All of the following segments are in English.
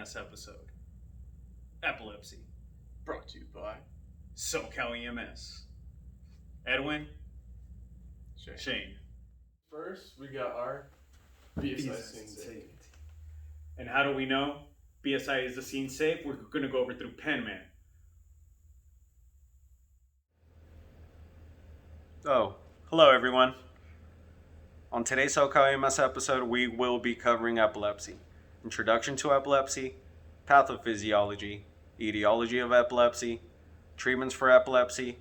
EMS episode. Epilepsy. Brought to you by Socal EMS. Edwin. Shane. First, we got our BSI scene safe. And how do we know BSI is the scene safe? We're going to go over through Penman. Oh, hello everyone. On today's Socal EMS episode, we will be covering epilepsy. Introduction to epilepsy, pathophysiology, etiology of epilepsy, treatments for epilepsy,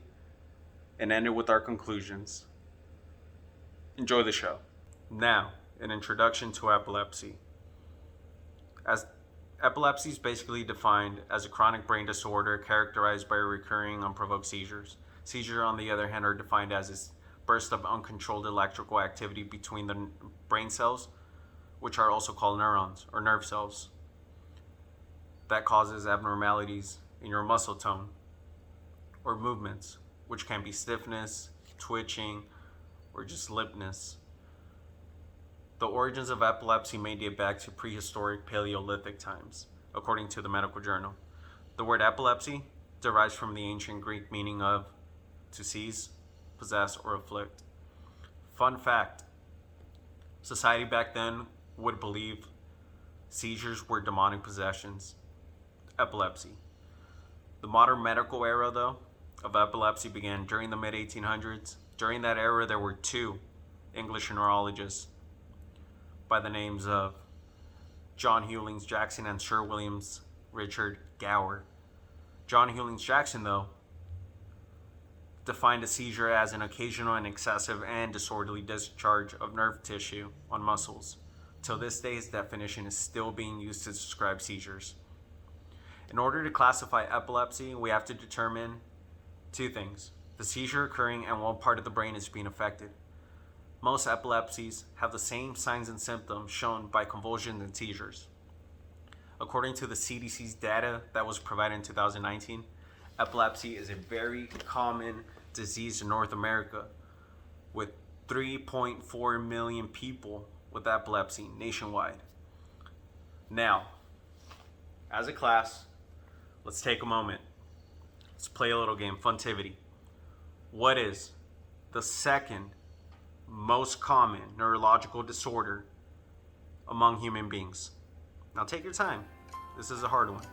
and end it with our conclusions. Enjoy the show. Now, an introduction to epilepsy. As epilepsy is basically defined as a chronic brain disorder characterized by recurring unprovoked seizures. Seizures, on the other hand, are defined as a burst of uncontrolled electrical activity between the brain cells, which are also called neurons or nerve cells, that causes abnormalities in your muscle tone or movements, which can be stiffness, twitching, or just limpness. The origins of epilepsy may date back to prehistoric Paleolithic times, according to the medical journal. The word epilepsy derives from the ancient Greek meaning of to seize, possess, or afflict. Fun fact, society back then would believe seizures were demonic possessions. Epilepsy. The modern medical era, though, of epilepsy began during the mid-1800s. During that era, there were two English neurologists by the names of John Hewlings Jackson and Sir Williams Richard Gower. John Hewlings Jackson, though, defined a seizure as an occasional and excessive and disorderly discharge of nerve tissue on muscles. Till this day, his definition is still being used to describe seizures. In order to classify epilepsy, we have to determine two things: the seizure occurring and what part of the brain is being affected. Most epilepsies have the same signs and symptoms shown by convulsions and seizures. According to the CDC's data that was provided in 2019, epilepsy is a very common disease in North America, with 3.4 million people with epilepsy nationwide. Now, as a class, let's take a moment. Let's play a little game, Funtivity. What is the second most common neurological disorder among human beings? Now take your time. This is a hard one.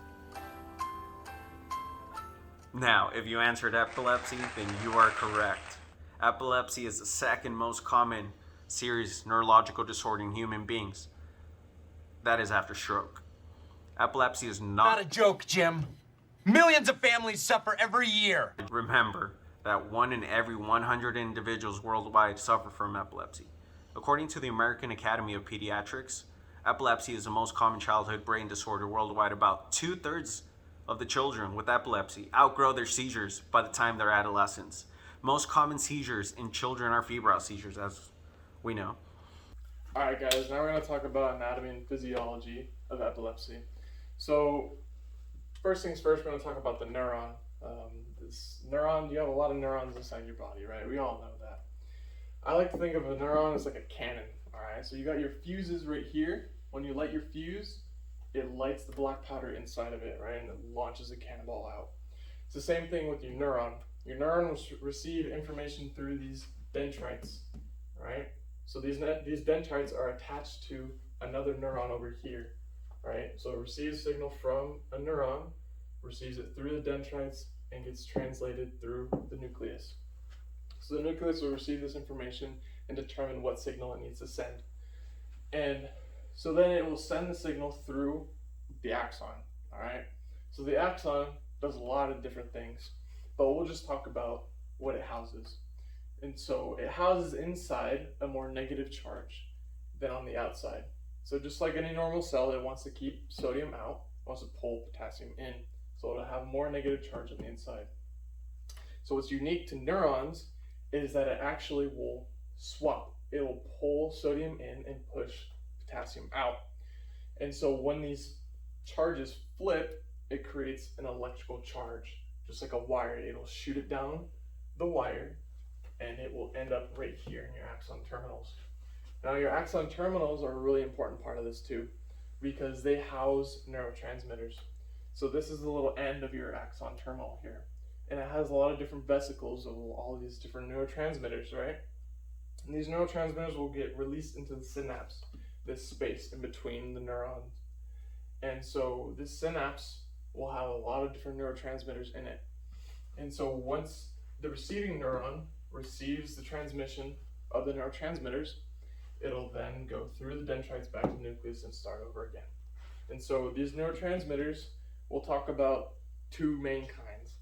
Now, if you answered epilepsy, then you are correct. Epilepsy is the second most common serious neurological disorder in human beings. That is after stroke. Epilepsy is not a joke, Jim. Millions of families suffer every year. Remember that 1 in every 100 individuals worldwide suffer from epilepsy. According to the American Academy of Pediatrics, epilepsy is the most common childhood brain disorder worldwide. About 2/3 of the children with epilepsy outgrow their seizures by the time they're adolescents. Most common seizures in children are febrile seizures, as we know. Alright guys, now we're going to talk about anatomy and physiology of epilepsy. So, first things first, we're going to talk about the neuron. This neuron, you have a lot of neurons inside your body, right? We all know that. I like to think of a neuron as like a cannon, alright? So you got your fuses right here. When you light your fuse, it lights the black powder inside of it, right? And it launches a cannonball out. It's the same thing with your neuron. Your neuron will receive information through these dendrites, right? So these dendrites are attached to another neuron over here, right? So it receives signal from a neuron, receives it through the dendrites, and gets translated through the nucleus. So the nucleus will receive this information and determine what signal it needs to send. And so then it will send the signal through the axon, all right? So the axon does a lot of different things, but we'll just talk about what it houses. And so it houses inside a more negative charge than on the outside. So just like any normal cell, it wants to keep sodium out, wants to pull potassium in. So it'll have more negative charge on the inside. So what's unique to neurons is that it actually will swap. It will pull sodium in and push potassium out. And so when these charges flip, it creates an electrical charge, just like a wire. It'll shoot it down the wire, and it will end up right here in your axon terminals. Now your axon terminals are a really important part of this too. because they house neurotransmitters. So this is the little end of your axon terminal here. And it has a lot of different vesicles of all of these different neurotransmitters, right? And these neurotransmitters will get released into the synapse, this space in between the neurons. And so this synapse will have a lot of different neurotransmitters in it. And so once the receiving neuron receives the transmission of the neurotransmitters, it'll then go through the dendrites back to the nucleus and start over again. And so these neurotransmitters, we'll talk about two main kinds.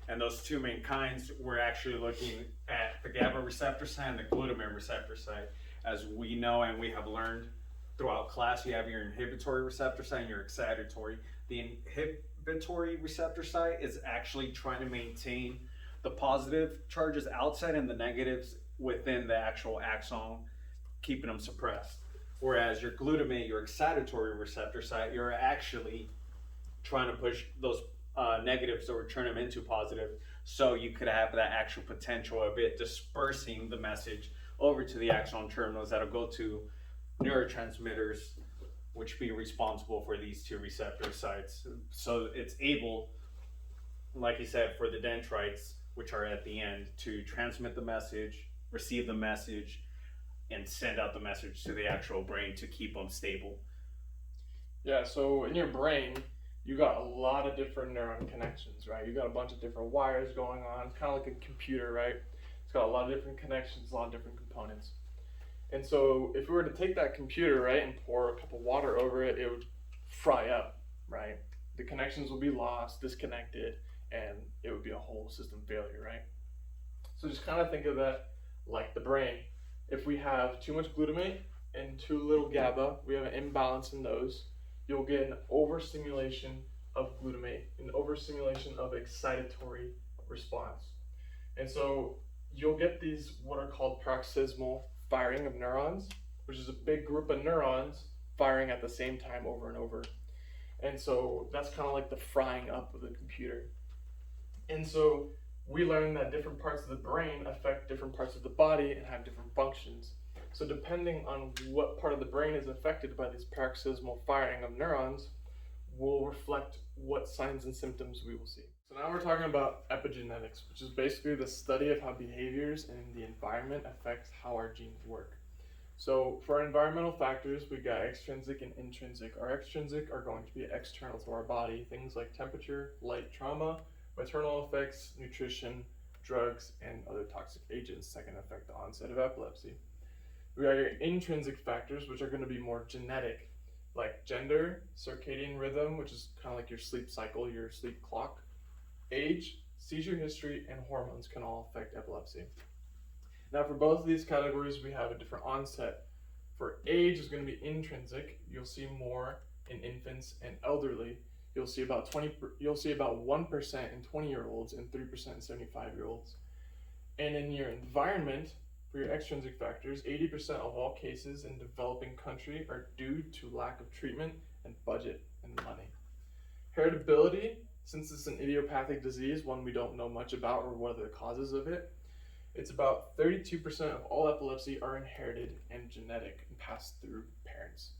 And those two main kinds, we're actually looking at the GABA receptor side and the glutamate receptor side. As we know and we have learned throughout class, you have your inhibitory receptor side and your excitatory. The inhibitory receptor side is actually trying to maintain the positive charges outside and the negatives within the actual axon, keeping them suppressed. Whereas your glutamate, your excitatory receptor site, you're actually trying to push those negatives or turn them into positive, so you could have that actual potential of it dispersing the message over to the axon terminals that'll go to neurotransmitters, which be responsible for these two receptor sites. So it's able, like you said, for the dendrites, which are at the end, to transmit the message, receive the message, and send out the message to the actual brain to keep them stable. Yeah, so in your brain, you got a lot of different neuron connections, right? You got a bunch of different wires going on. It's kind of like a computer, right? It's got a lot of different connections, a lot of different components. And so if we were to take that computer, right, and pour a cup of water over it, it would fry up, right? The connections will be lost, disconnected, and it would be a whole system failure, right? So just kind of think of that like the brain. If we have too much glutamate and too little GABA, we have an imbalance in those, you'll get an overstimulation of glutamate, an overstimulation of excitatory response. And so you'll get these what are called paroxysmal firing of neurons, which is a big group of neurons firing at the same time over and over. And so that's kind of like the frying up of the computer. And so we learned that different parts of the brain affect different parts of the body and have different functions. So depending on what part of the brain is affected by this paroxysmal firing of neurons will reflect what signs and symptoms we will see. So now we're talking about epigenetics, which is basically the study of how behaviors in the environment affects how our genes work. So for our environmental factors, we got extrinsic and intrinsic. Our extrinsic are going to be external to our body, things like temperature, light, trauma, maternal effects, nutrition, drugs, and other toxic agents that can affect the onset of epilepsy. We got your intrinsic factors, which are going to be more genetic, like gender, circadian rhythm, which is kind of like your sleep cycle, your sleep clock, age, seizure history, and hormones can all affect epilepsy. Now for both of these categories, we have a different onset. For age is going to be intrinsic. You'll see more in infants and elderly. You'll see about 1% in 20-year-olds and 3% in 75-year-olds. And in your environment, for your extrinsic factors, 80% of all cases in developing country are due to lack of treatment and budget and money. Heritability, since it's an idiopathic disease, one we don't know much about or what are the causes of it, it's about 32% of all epilepsy are inherited and genetic and passed through parents.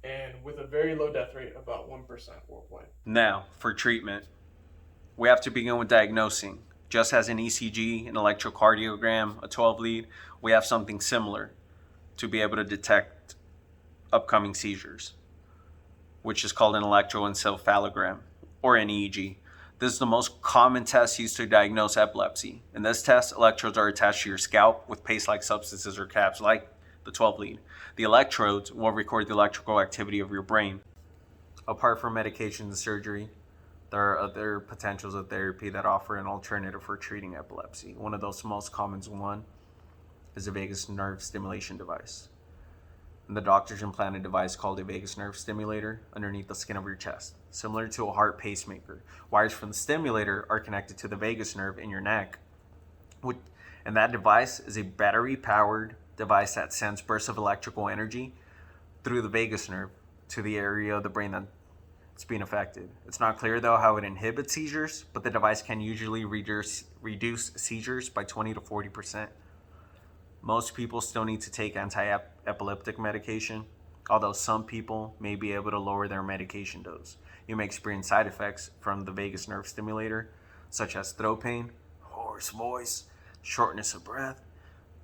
And with a very low death rate, about 1% worldwide. Now, for treatment, we have to begin with diagnosing. Just as an ECG, an electrocardiogram, a 12 lead, we have something similar to be able to detect upcoming seizures, which is called an electroencephalogram or an EEG. This is the most common test used to diagnose epilepsy. In this test, electrodes are attached to your scalp with paste-like substances or caps like the 12 lead. The electrodes will record the electrical activity of your brain. Apart from medication and surgery, there are other potentials of therapy that offer an alternative for treating epilepsy. One of those most common one is a vagus nerve stimulation device. And the doctor's implant a device called a vagus nerve stimulator underneath the skin of your chest, similar to a heart pacemaker. Wires from the stimulator are connected to the vagus nerve in your neck. And that device is a battery-powered device that sends bursts of electrical energy through the vagus nerve to the area of the brain that's being affected. It's not clear though how it inhibits seizures, but the device can usually reduce seizures by 20 to 40%. Most people still need to take anti-epileptic medication, Although some people may be able to lower their medication dose, you may experience side effects from the vagus nerve stimulator, such as throat pain, hoarse voice, shortness of breath,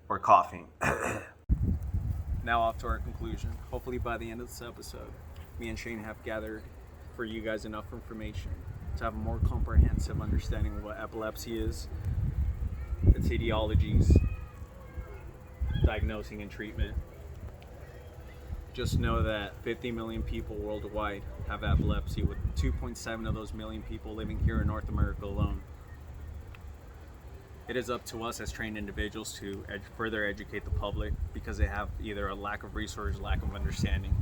or coughing. Now off to our conclusion. Hopefully by the end of this episode, me and Shane have gathered for you guys enough information to have a more comprehensive understanding of what epilepsy is, its etiologies, diagnosing and treatment. Just know that 50 million people worldwide have epilepsy, with 2.7 of those million people living here in North America alone. It is up to us as trained individuals to further educate the public, because they have either a lack of resources, lack of understanding.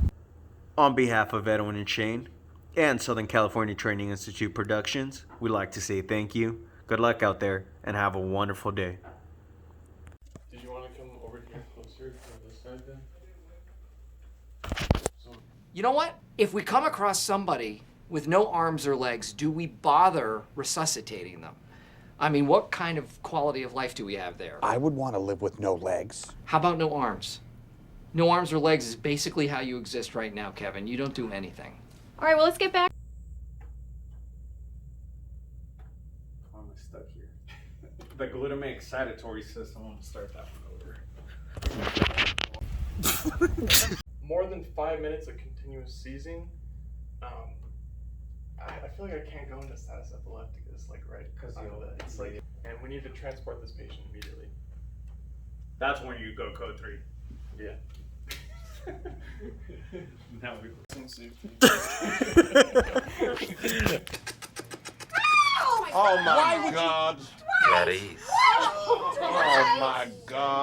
On behalf of Edwin and Shane and Southern California Training Institute Productions, we'd like to say thank you, good luck out there, and have a wonderful day. Did you want to come over here closer to this side then? You know what? If we come across somebody with no arms or legs, do we bother resuscitating them? I mean, what kind of quality of life do we have there? I would want to live with no legs. How about no arms? No arms or legs is basically how you exist right now, Kevin. You don't do anything. All right, well, let's get back. Why am I stuck here? The glutamate excitatory system, I'm going to start that one over. More than 5 minutes of continuous seizing, I feel like I can't go into status epilepticus, like right out of that. It's like, and we need to transport this patient immediately. That's when you go code 3. Yeah. Now we Oh my God. Ready? Oh my God.